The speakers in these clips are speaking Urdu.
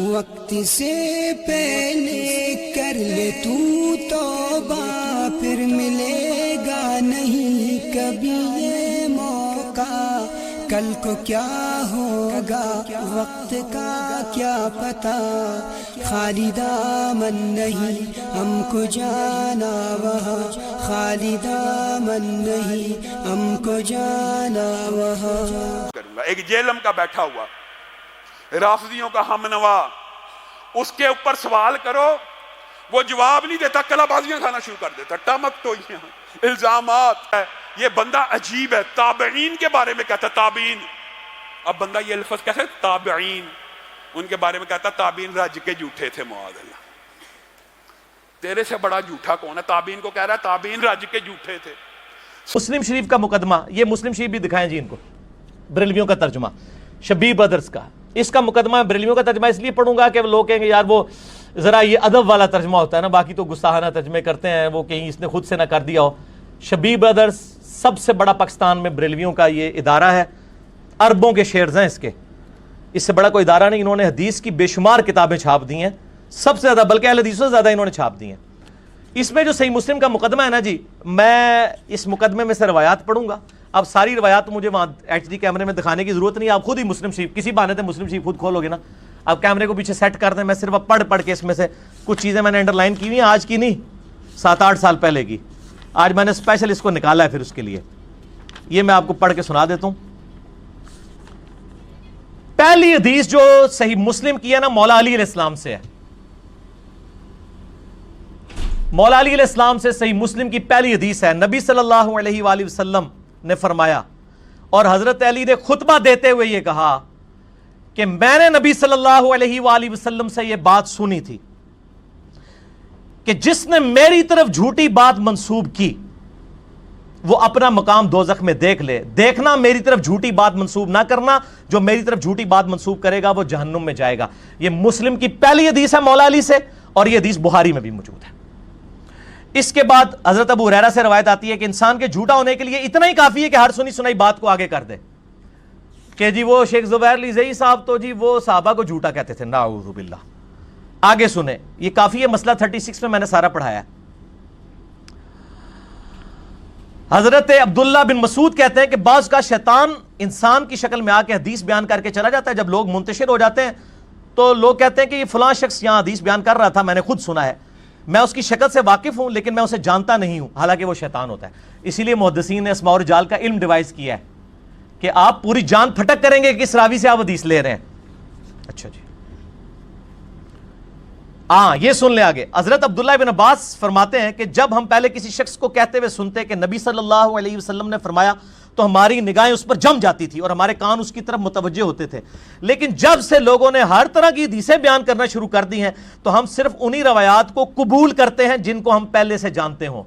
وقت سے پہلے کر لے تو توبہ، پھر ملے گا نہیں کبھی یہ موقع، کل کو کیا ہوگا وقت کا کیا پتہ، خالی دامن نہیں ہم کو جانا وہاں، خالی دامن نہیں ہم کو جانا وہاں۔ ایک جیلم کا بیٹھا ہوا رافضیوں کا ہم نوا، اس کے اوپر سوال کرو وہ جواب نہیں دیتا، کلا بازیاں کھانا شروع کر دیتا، ٹمک تو الزامات ہے۔ یہ بندہ عجیب ہے، تابعین کے بارے میں کہتا تابعین، اب بندہ یہ لفظ کہتا ہے تابعین، ان کے بارے میں کہتا تابعین رج کے جھوٹے تھے، معاذ اللہ۔ تیرے سے بڑا جھوٹا کون ہے؟ تابعین کو کہہ رہا ہے تابعین رج کے جھوٹے تھے۔ مسلم شریف کا مقدمہ، یہ مسلم شریف بھی دکھائیں جی ان کو، بریلویوں کا ترجمہ شبیر برادرز کا، اس کا مقدمہ بریلویوں کا ترجمہ اس لیے پڑھوں گا کہ لوگ کہیں گے یار وہ ذرا یہ ادب والا ترجمہ ہوتا ہے نا، باقی تو گستاخانہ ترجمے کرتے ہیں، وہ کہیں اس نے خود سے نہ کر دیا ہو۔ شبیر برادرز سب سے بڑا پاکستان میں بریلویوں کا یہ ادارہ ہے، اربوں کے شیئرز ہیں اس کے، اس سے بڑا کوئی ادارہ نہیں۔ انہوں نے حدیث کی بے شمار کتابیں چھاپ دی ہیں، سب سے زیادہ، بلکہ اہل حدیثوں سے زیادہ انہوں نے چھاپ دی ہیں۔ اس میں جو صحیح مسلم کا مقدمہ ہے نا جی، میں اس مقدمے میں سے روایات پڑھوں گا، اب ساری روایات مجھے وہاں ایچ ڈی کیمرے میں دکھانے کی ضرورت نہیں، آپ خود ہی مسلم شریف کسی بہانے سے مسلم شریف خود کھولو گے نا، آپ کیمرے کو پیچھے سیٹ کر دیں، میں صرف اب پڑھ کے اس میں سے کچھ چیزیں میں نے انڈر لائن کی ہوئی ہیں، آج کی نہیں 7-8 سال پہلے کی، آج میں نے اسپیشل اس کو نکالا ہے پھر اس کے لیے، یہ میں آپ کو پڑھ کے سنا دیتا ہوں۔ پہلی حدیث جو صحیح مسلم کی ہے نا، مولا علی علیہ السلام سے ہے، مولا علی علیہ السلام سے صحیح مسلم کی پہلی حدیث ہے۔ نبی صلی اللہ علیہ وآلہ وسلم نے فرمایا، اور حضرت علی نے خطبہ دیتے ہوئے یہ کہا کہ میں نے نبی صلی اللہ علیہ وآلہ وسلم سے یہ بات سنی تھی کہ جس نے میری طرف جھوٹی بات منسوب کی وہ اپنا مقام دوزخ میں دیکھ لے۔ دیکھنا میری طرف جھوٹی بات منسوب نہ کرنا، جو میری طرف جھوٹی بات منسوب کرے گا وہ جہنم میں جائے گا۔ یہ مسلم کی پہلی حدیث ہے مولا علی سے، اور یہ حدیث بخاری میں بھی موجود ہے۔ اس کے بعد حضرت ابو ہریرہ سے روایت آتی ہے کہ انسان کے جھوٹا ہونے کے لیے اتنا ہی کافی ہے کہ ہر سنی سنائی بات کو آگے کر دے، کہ جی وہ شیخ زبیر لیزئی صاحب تو جی وہ صحابہ کو جھوٹا کہتے تھے، نعوذ باللہ۔ آگے سنیں، یہ کافی ہے، مسئلہ 36 میں نے سارا پڑھایا ہے۔ حضرت عبداللہ بن مسعود کہتے ہیں کہ بعض کا شیطان انسان کی شکل میں آ کے حدیث بیان کر کے چلا جاتا ہے، جب لوگ منتشر ہو جاتے ہیں تو لوگ کہتے ہیں کہ یہ فلاں شخص یہاں حدیث بیان کر رہا تھا، میں نے خود سنا ہے، میں اس کی شکل سے واقف ہوں لیکن میں اسے جانتا نہیں ہوں، حالانکہ وہ شیطان ہوتا ہے۔ اسی لیے محدثین نے اسماء و رجال کا علم ڈیوائز کیا ہے کہ آپ پوری جان پھٹک کریں گے کہ کس راوی سے آپ حدیث لے رہے ہیں۔ اچھا جی، یہ سن لے آگے۔ حضرت عبداللہ بن عباس فرماتے ہیں کہ جب ہم پہلے کسی شخص کو کہتے ہوئے سنتے کہ نبی صلی اللہ علیہ وسلم نے فرمایا تو ہماری نگاہیں اس پر جم جاتی تھی اور ہمارے کان اس کی طرف متوجہ ہوتے تھے، لیکن جب سے لوگوں نے ہر طرح کی حدیثیں بیان کرنا شروع کر دی ہیں تو ہم صرف انہی روایات کو قبول کرتے ہیں جن کو ہم پہلے سے جانتے ہوں۔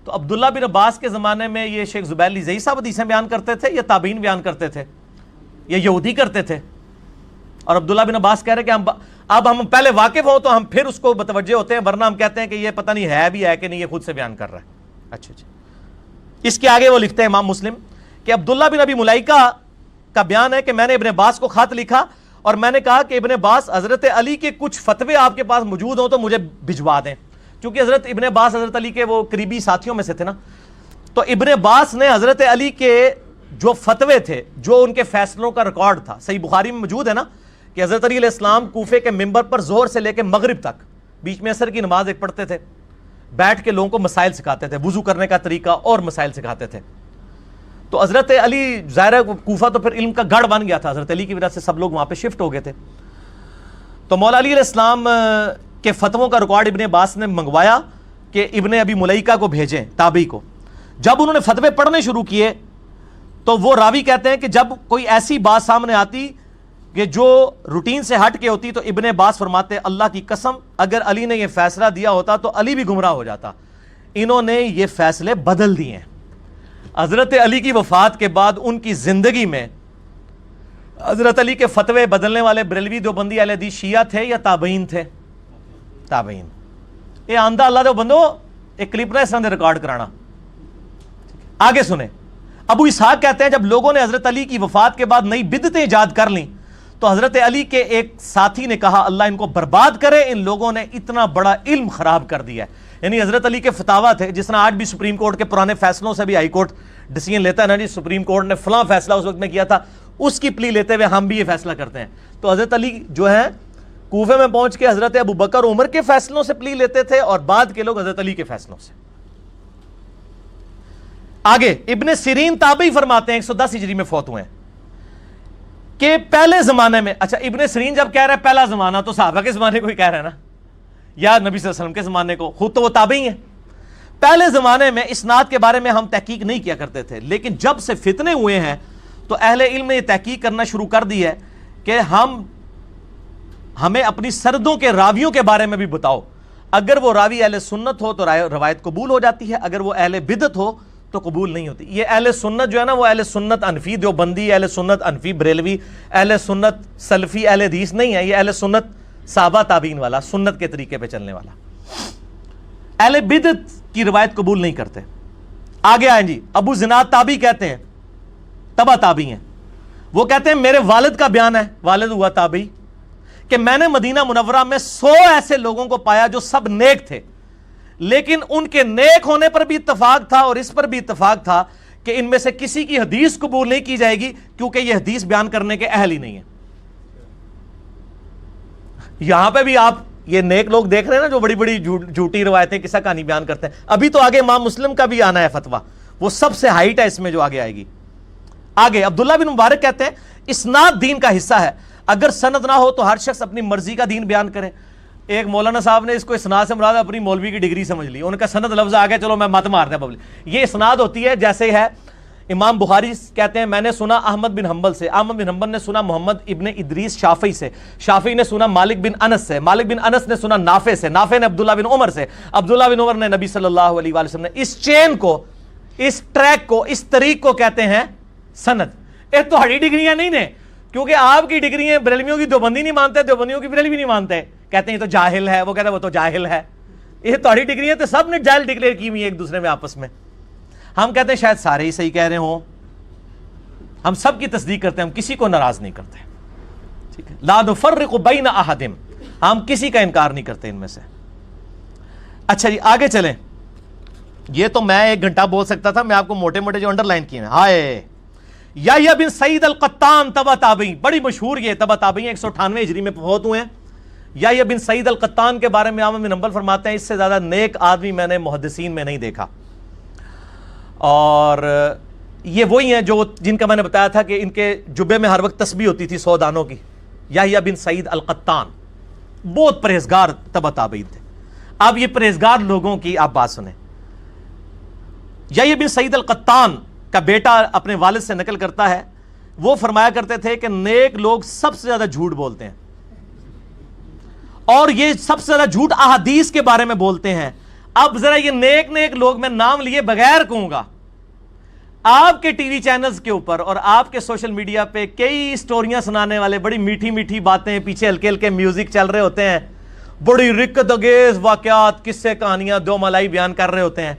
تو عبداللہ بن عباس کے زمانے میں یہ شیخ زبیر لیزئی صاحب حدیثیں بیان کرتے تھے یا تابعین بیان کرتے تھے یا یہودی کرتے تھے؟ اور عبداللہ بن عباس کہہ رہے کہ اب ہم پہلے واقف ہوں تو ہم پھر اس کو متوجہ ہوتے ہیں، ورنہ ہم کہتے ہیں کہ یہ پتہ نہیں ہے بھی ہے کہ نہیں، یہ خود سے بیان کر رہا ہے۔ اچھا اچھا، اس کے آگے وہ لکھتے ہیں امام مسلم کہ عبداللہ بن ابی ملائکہ کا بیان ہے کہ میں نے ابن عباس کو خط لکھا اور میں نے کہا کہ ابن عباس حضرت علی کے کچھ فتوے آپ کے پاس موجود ہوں تو مجھے بھجوا دیں، کیونکہ حضرت ابن عباس حضرت علی کے وہ قریبی ساتھیوں میں سے تھے نا۔ تو ابن عباس نے حضرت علی کے جو فتوے تھے، جو ان کے فیصلوں کا ریکارڈ تھا، صحیح بخاری میں موجود ہے نا کہ حضرت علی علیہ السلام کوفے کے ممبر پر ظہر سے لے کے مغرب تک، بیچ میں عصر کی نماز ایک پڑھتے تھے، بیٹھ کے لوگوں کو مسائل سکھاتے تھے، وضو کرنے کا طریقہ اور مسائل سکھاتے تھے۔ تو حضرت علی ظاہر کوفہ تو پھر علم کا گڑھ بن گیا تھا، حضرت علی کی وجہ سے سب لوگ وہاں پہ شفٹ ہو گئے تھے۔ تو مولا علی علیہ السلام کے فتووں کا ریکارڈ ابن عباس نے منگوایا کہ ابن ابی ملیکہ کو بھیجیں، تابعی کو۔ جب انہوں نے فتوے پڑھنے شروع کیے تو وہ راوی کہتے ہیں کہ جب کوئی ایسی بات سامنے آتی کہ جو روٹین سے ہٹ کے ہوتی تو ابن عباس فرماتے اللہ کی قسم اگر علی نے یہ فیصلہ دیا ہوتا تو علی بھی گمراہ ہو جاتا، انہوں نے یہ فیصلے بدل دیے ہیں۔ حضرت علی کی وفات کے بعد ان کی زندگی میں حضرت علی کے فتوے بدلنے والے بریلوی دیوبندی اہل حدیث شیعہ تھے یا تابعین تھے؟ تابعین۔ یہ آندہ اللہ دے بندو ایک کلپ نہ اس طرح ریکارڈ کرانا۔ آگے سنیں، ابو اسحاق کہتے ہیں جب لوگوں نے حضرت علی کی وفات کے بعد نئی بدعتیں ایجاد کر لیں تو حضرت علی کے ایک ساتھی نے کہا اللہ ان کو برباد کرے، ان لوگوں نے اتنا بڑا علم خراب کر دیا ہے. یعنی حضرت علی کے فتاوا تھے، جس طرح آج بھی سپریم کورٹ کے پرانے فیصلوں سے بھی ہائی کورٹ ڈیسیژن لیتا ہے نا، جی سپریم کورٹ نے فلاں فیصلہ اس وقت میں کیا تھا، اس کی پلی لیتے ہوئے ہم بھی یہ فیصلہ کرتے ہیں. تو حضرت علی جو ہے کوفے میں پہنچ کے حضرت ابو بکر عمر کے فیصلوں سے پلی لیتے تھے، اور بعد کے لوگ حضرت علی کے فیصلوں سے. آگے ابن سیرین تابعی فرماتے ہیں 110 ہجری میں فوت ہوئے ہیں کہ پہلے زمانے میں، اچھا ابن سیرین جب کہہ رہا ہے پہلا زمانہ تو صحابہ کے زمانے کو ہی کہہ رہا ہے نا، یا نبی صلی اللہ علیہ وسلم کے زمانے کو، خود تو وہ تابعی ہیں. پہلے زمانے میں اسناد کے بارے میں ہم تحقیق نہیں کیا کرتے تھے، لیکن جب سے فتنے ہوئے ہیں تو اہل علم نے یہ تحقیق کرنا شروع کر دی ہے کہ ہمیں اپنی سردوں کے راویوں کے بارے میں بھی بتاؤ. اگر وہ راوی اہل سنت ہو تو روایت قبول ہو جاتی ہے، اگر وہ اہل بدعت ہو تو قبول نہیں ہوتی. یہ اہل سنت جو ہے نا، وہ اہل سنت انفی دیوبندی، اہل سنت انفی بریلوی، اہل سنت سلفی، اہل حدیث نہیں ہے. یہ اہل سنت صحابہ تابعین والا، سنت کے طریقے پہ چلنے والا. اہل بدعت کی روایت قبول نہیں کرتے. آگے آئیں جی، ابو زناد تابعی کہتے ہیں، تبع تابعی ہیں، وہ کہتے ہیں میرے والد کا بیان ہے، والد ہوا تابعی، کہ میں نے مدینہ منورہ میں 100 ایسے لوگوں کو پایا جو سب نیک تھے، لیکن ان کے نیک ہونے پر بھی اتفاق تھا اور اس پر بھی اتفاق تھا کہ ان میں سے کسی کی حدیث قبول نہیں کی جائے گی کیونکہ یہ حدیث بیان کرنے کے اہل ہی نہیں ہے. یہاں پہ بھی آپ یہ نیک لوگ دیکھ رہے ہیں نا جو بڑی بڑی جھوٹی روایتیں قصہ کہانی بیان کرتے ہیں. ابھی تو آگے امام مسلم کا بھی آنا ہے فتویٰ، وہ سب سے ہائٹ ہے اس میں جو آگے آئے گی. آگے عبداللہ بن مبارک کہتے ہیں اسناد دین کا حصہ ہے، اگر سند نہ ہو تو ہر شخص اپنی مرضی کا دین بیان کرے. ایک مولانا صاحب نے اس کو اسناد سے مراد اپنی مولوی کی ڈگری سمجھ لی، ان کا سند لفظ آ گیا چلو میں مت مار دیں پبلک. یہ اسناد ہوتی ہے جیسے ہے امام بخاری کہتے ہیں میں نے سنا احمد بن حنبل سے، احمد بن حنبل نے سنا محمد ابن ادریس شافعی سے، شافعی نے سنا مالک بن انس سے، مالک بن انس نے سنا نافع سے، نافع نے عبداللہ بن عمر سے، عبداللہ بن عمر نے نبی صلی اللہ علیہ وآلہ وسلم نے. اس چین کو، اس ٹریک کو، اس طریق کو کہتے ہیں سند. یہ تو ہڑی ڈگریاں نہیں نے، کیونکہ آپ کی ڈگریاں بریلویوں کی دیوبندی نہیں مانتے، دیوبندیوں کی بریلوی نہیں مانتے، کہتے ہیں یہ تو جاہل ہے، وہ کہتے ہیں وہ تو جاہل ہے. یہ تو ہڑی ڈگریاں تو سب نے جاہل ڈکلیئر کی ہوئی ایک دوسرے میں آپس میں. ہم کہتے ہیں شاید سارے ہی صحیح کہہ رہے ہوں، ہم سب کی تصدیق کرتے ہیں، ہم کسی کو ناراض نہیں کرتے. ٹھیک ہے، لا نفرق بین احد، ہم کسی کا انکار نہیں کرتے ان میں سے. اچھا جی آگے چلیں. یہ تو میں 1 گھنٹہ بول سکتا تھا، میں آپ کو موٹے موٹے جو انڈر لائن کیے ہیں. ہائے یحییٰ بن سعید القطان تبع تابعی، بڑی مشہور یہ تبع تابعی ہیں، 198 ہجری میں فوت ہوئے ہیں. یحییٰ بن سعید القطان کے بارے میں احمد بن حنبل فرماتے ہیں اس سے زیادہ نیک آدمی میں نے محدثین میں نہیں دیکھا. اور یہ وہی ہیں جو جن کا میں نے بتایا تھا کہ ان کے جبے میں ہر وقت تسبیح ہوتی تھی 100 دانوں کی. یحییٰ بن سعید القطان بہت پرہیزگار تبع تابعین تھے. اب یہ پرہیزگار لوگوں کی آپ بات سنیں. یحییٰ بن سعید القطان کا بیٹا اپنے والد سے نقل کرتا ہے، وہ فرمایا کرتے تھے کہ نیک لوگ سب سے زیادہ جھوٹ بولتے ہیں، اور یہ سب سے زیادہ جھوٹ احادیث کے بارے میں بولتے ہیں. اب ذرا یہ نیک لوگ میں نام لیے بغیر کہوں گا، آپ کے ٹی وی چینلز کے اوپر اور آپ کے سوشل میڈیا پہ کئی سٹوریاں سنانے والے بڑی میٹھی میٹھی باتیں، پیچھے ہلکے ہلکے میوزک چل رہے ہوتے ہیں، بڑی رکت انگیز واقعات، قصے کہانیاں، دو ملائی بیان کر رہے ہوتے ہیں.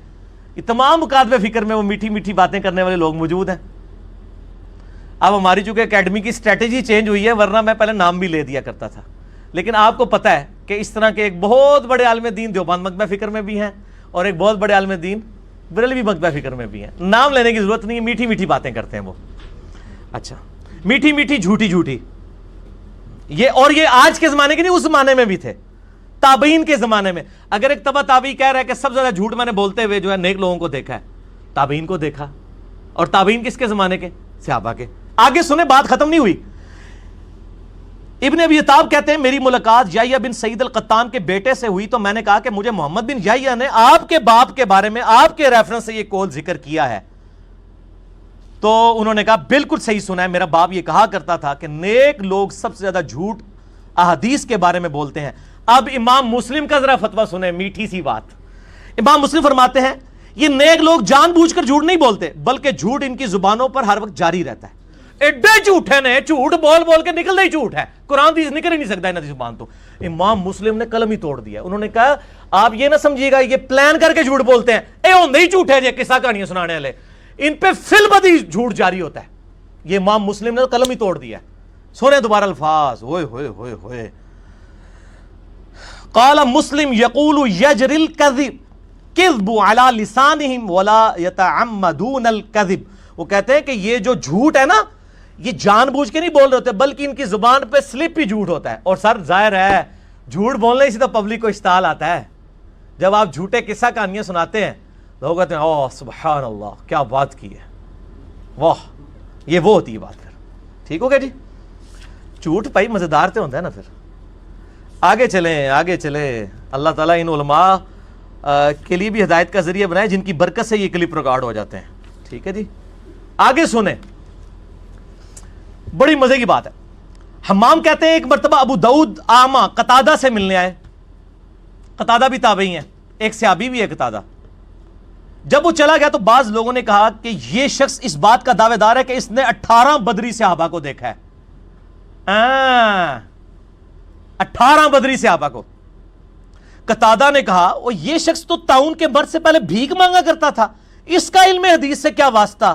یہ تمام مکاتبہ فکر میں وہ میٹھی میٹھی باتیں کرنے والے لوگ موجود ہیں. اب ہماری چونکہ اکیڈمی کی اسٹریٹجی چینج ہوئی ہے، ورنہ میں پہلے نام بھی لے دیا کرتا تھا. لیکن آپ کو پتہ ہے کہ اس طرح کے ایک بہت بڑے عالم دین دیوبند مکتبہ فکر میں بھی ہیں، اور ایک بہت بڑے عالم دین بریلوی مکتبہ فکر میں بھی ہیں. نام لینے کی ضرورت نہیں ہے، میٹھی میٹھی باتیں کرتے ہیں وہ. اچھا میٹھی میٹھی جھوٹی جھوٹی، یہ آج کے زمانے کے نہیں، اس زمانے میں بھی تھے، تابعین کے زمانے میں. اگر ایک تبع تابعی کہہ رہا ہے کہ سب سے زیادہ جھوٹ میں نے بولتے ہوئے جو ہے نیک لوگوں کو دیکھا ہے، تابعین کو دیکھا. اور تابعین کس کے زمانے کے؟ صحابہ کے. آگے سنیں، بات ختم نہیں ہوئی. ابن ابی عتاب کہتے ہیں میری ملاقات یحییٰ بن سعید القطان کے بیٹے سے ہوئی تو میں نے کہا کہ مجھے محمد بن یحییٰ نے آپ کے باپ کے بارے میں آپ کے ریفرنس سے یہ قول ذکر کیا ہے. تو انہوں نے کہا بالکل صحیح سنا ہے، میرا باپ یہ کہا کرتا تھا کہ نیک لوگ سب سے زیادہ جھوٹ احادیث کے بارے میں بولتے ہیں. اب امام مسلم کا ذرا فتویٰ سنیں، میٹھی سی بات. امام مسلم فرماتے ہیں یہ نیک لوگ جان بوجھ کر جھوٹ نہیں بولتے، بلکہ جھوٹ ان کی زبانوں پر ہر وقت جاری رہتا ہے. ایڈے جھوٹے نے، جھوٹ بول بول کے نکل ہی جھوٹ ہے، قرآن حدیث نکل ہی نہیں سکتا انہاں دی زبان تو. امام مسلم نے قلم ہی توڑ دیا. انہوں نے کہا آپ یہ نہ سمجھیے گا یہ پلان کر کے جھوٹ بولتے ہیں، اے ہوندے ہی جھوٹے جے قصہ کہانیاں سنانے والے، ان پہ فی البدی جھوٹ جاری ہوتا ہے. یہ امام مسلم نے قلم ہی توڑ دیا. سنیں دوبارہ الفاظ، ہوئے ہوئے ہوئے ہوئے. قال مسلم یقول یجری الکذب کذب علی لسانہم ولا یتعمدون الکذب. وہ کہتے ہیں کہ یہ جو جھوٹ ہے نا، یہ جان بوجھ کے نہیں بول رہے ہوتے بلکہ ان کی زبان پہ سلپ ہی جھوٹ ہوتا ہے. اور سر ظاہر ہے جھوٹ بولنے سے تو پبلک کو اشتعال آتا ہے. جب آپ جھوٹے قصہ کہانیاں سناتے ہیں لوگ کہتے ہیں اوہ سبحان اللہ کیا بات کی ہے، واہ، یہ وہ ہوتی ہے بات. پھر ٹھیک ہو گیا جی. جھوٹ پائی مزیدار تو ہوتا ہے نا. پھر آگے چلیں آگے چلیں. اللہ تعالیٰ ان علماء کے لیے بھی ہدایت کا ذریعہ بنائے جن کی برکت سے یہ کلپ ریکارڈ ہو جاتے ہیں. ٹھیک ہے جی. آگے سنیں، بڑی مزے کی بات ہے. حمام کہتے ہیں ایک مرتبہ ابو داؤد اعمہ قتادہ سے ملنے آئے. قتادہ بھی تابعی ہیں، ایک صحابی بھی ہے قتادہ. جب وہ چلا گیا تو بعض لوگوں نے کہا کہ یہ شخص اس بات کا دعوے دار ہے کہ اس نے 18 بدری صحابہ کو دیکھا ہے. 18 بدری صحابہ کو. قتادہ نے کہا وہ یہ شخص تو طاعون کے مرض سے پہلے بھیک مانگا کرتا تھا، اس کا علم حدیث سے کیا واسطہ؟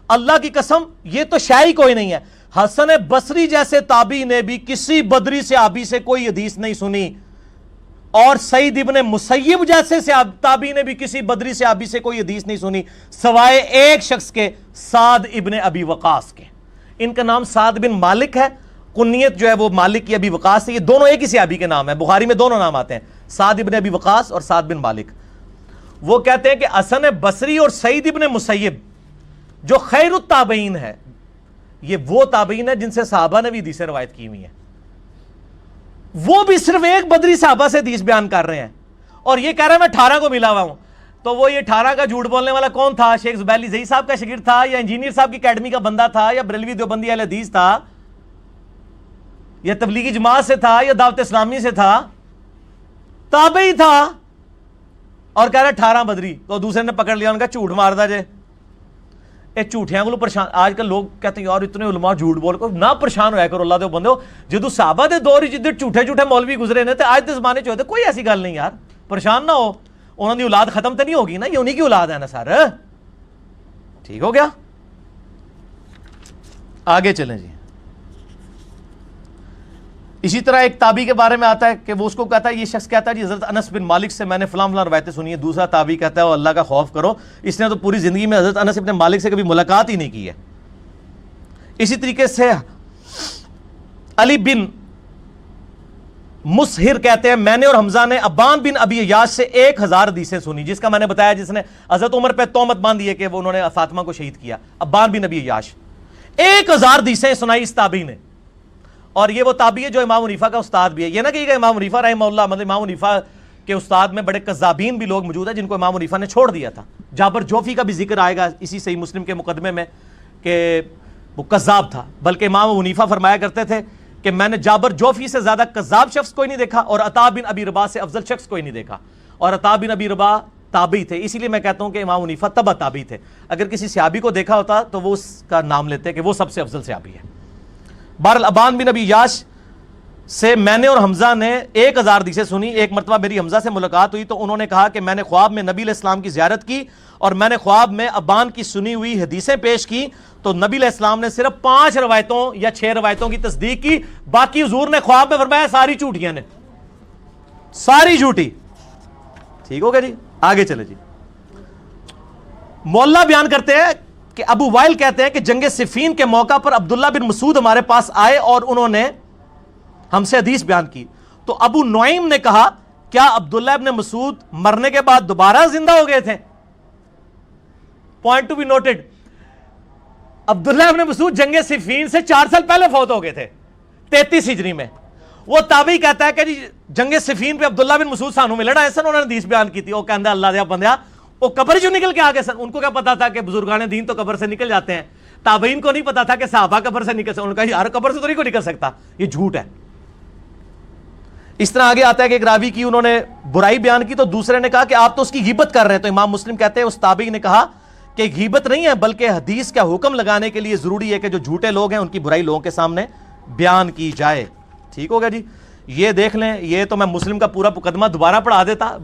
اللہ کی قسم یہ تو شاعری کوئی نہیں ہے. حسن بصری جیسے تابعی نے بھی کسی بدری صحابی سے کوئی حدیث نہیں سنی، اور سعید ابن مسیب جیسے تابعی نے بھی کسی بدری صحابی سے کوئی حدیث نہیں سنی سوائے ایک شخص کے، سعد ابن ابی وقاص کے. ان کا نام سعد بن مالک ہے، کنیت جو ہے وہ مالک کی ابی وقاص ہے. یہ دونوں ایک ہی صحابی کے نام ہیں، بخاری میں دونوں نام آتے ہیں، سعد ابن ابی وقاص اور سعد بن مالک. وہ کہتے ہیں کہ حسن بصری اور سعید ابن مسیب جو خیر التابعین ہے، یہ وہ تابعین ہے جن سے صحابہ نے بھی حدیثیں روایت کی ہوئی ہیں. وہ بھی صرف ایک بدری صحابہ سے حدیث بیان کر رہے ہیں اور یہ کہہ رہا ہے میں 18 کو ملا ہوا ہوں. تو وہ یہ 18 کا جھوٹ بولنے والا کون تھا؟ شیخ زبیلی زئی صاحب کا شاگرد تھا، یا انجینئر صاحب کی اکیڈمی کا بندہ تھا، یا بریلوی دیوبندی اہل حدیث تھا، یا تبلیغی جماعت سے تھا، یا دعوت اسلامی سے تھا؟ تابعی تھا اور کہہ رہا 18 بدری. تو دوسرے نے پکڑ لیا، ان کا جھوٹ مار دا جے. اے جھوٹیاں کو پریشان. آج کل لوگ کہتے ہیں یار اتنے علماء جھوٹ بول کو نہ پریشان ہویا کرو. اللہ دے بندے ہو جدو صحابہ دے دور جدھر جھوٹے جھوٹے مولوی گزرے نے تے آج دے زمانے چ ہوتے کوئی ایسی گل نہیں یار. پریشان نہ ہو، انہوں نے اولاد ختم تو نہیں ہوگی نا، یہ انہی کی اولاد ہے نا سر. ٹھیک ہو گیا. آگے چلیں جی. اسی طرح ایک تابعی کے بارے میں آتا ہے کہ وہ اس کو کہتا ہے، یہ شخص کہتا ہے جی حضرت انس بن مالک سے میں نے فلاں فلاں روایتیں سنی ہے. دوسرا تابعی کہتا ہے وہ اللہ کا خوف کرو، اس نے تو پوری زندگی میں حضرت انس بن مالک سے کبھی ملاقات ہی نہیں کی ہے. اسی طریقے سے علی بن مسہر کہتے ہیں میں نے اور حمزہ نے ابان بن ابی عیاش سے 1000 حدیثیں سنی، جس کا میں نے بتایا جس نے حضرت عمر پہ تہمت باندھی ہے کہ وہ انہوں نے فاطمہ کو شہید کیا. ابان بن ابی عیاش 1000 حدیثیں سنائی اس تابعی نے. اور یہ وہ تابعی ہے جو امام حنیفہ کا استاد بھی ہے. یہ نہ کہ امام حنیفہ رحمہ اللہ، مطلب امام حنیفہ کے استاد میں بڑے کذابین بھی لوگ موجود ہیں جن کو امام حنیفہ نے چھوڑ دیا تھا. جابر جوفی کا بھی ذکر آئے گا اسی صحیح مسلم کے مقدمے میں کہ وہ کذاب تھا، بلکہ امام حنیفہ فرمایا کرتے تھے کہ میں نے جابر جوفی سے زیادہ کذاب شخص کوئی نہیں دیکھا اور عطا بن ابی رباح سے افضل شخص کوئی نہیں دیکھا. اور عطا بن ابی رباح تابعی تھے، اسی لیے میں کہتا ہوں کہ امام حنیفہ تبع تابعی تھے. اگر کسی صحابی کو دیکھا ہوتا تو وہ اس کا نام لیتے کہ وہ سب سے افضل صحابی ہے. بہرحال ابان بن ابی عیاش سے میں نے اور حمزہ نے 1000 حدیثیں سنی. ایک مرتبہ میری حمزہ سے ملاقات ہوئی تو انہوں نے کہا کہ میں نے خواب میں نبی علیہ السلام کی زیارت کی اور میں نے خواب میں ابان کی سنی ہوئی حدیثیں پیش کی تو نبی علیہ السلام نے صرف 5 روایتوں یا 6 روایتوں کی تصدیق کی، باقی حضور نے خواب میں فرمایا ساری جھوٹیاں نے، ساری جھوٹی. ٹھیک ہو گیا جی. آگے چلے جی. مولا بیان کرتے ہیں کہ ابو وائل کہتے ہیں کہ جنگ صفین کے موقع پر عبداللہ بن مسعود ہمارے پاس آئے اور انہوں نے ہم سے حدیث بیان کی. تو ابو نعیم نے کہا کیا عبداللہ ابن مسعود مرنے کے بعد دوبارہ زندہ ہو گئے تھے؟ پوائنٹ ٹو بی نوٹڈ، عبداللہ ابن مسعود جنگ صفین سے 4 سال پہلے فوت ہو گئے تھے 33 ہجری میں. وہ تابعی کہتا ہے کہ جی جنگ صفین پہ عبداللہ بن مسعود سانو ملنا ہے سن، انہوں نے حدیث بیان کی تھی. وہ کہندا اللہ دیا بندیا وہ قبر جو نکل کے آگے سن. ان کو کیا پتا تھا کہ بزرگان دین تو قبر سے نکل جاتے ہیں. تابعین کو نہیں پتا تھا کہ صحابہ قبر سے نکل سکتے. انہوں نے کہا یار قبر سے تو نہیں کوئی نکل سکتا، یہ جھوٹ ہے. اس طرح آگے آتا ہے کہ ایک راوی کی انہوں نے برائی بیان کی تو دوسرے نے کہا کہ آپ تو اس کی غیبت کر رہے ہیں. تو امام مسلم کہتے ہیں اس تابعی نے کہا کہ غیبت نہیں ہے بلکہ حدیث کا حکم لگانے کے لیے ضروری ہے کہ جو جھوٹے لوگ ہیں ان کی برائی لوگوں کے سامنے بیان کی جائے. ٹھیک ہو گیا جی. یہ دیکھ لیں، یہ تو میں مسلم کا پورا مقدمہ دوبارہ پڑھا دیتا.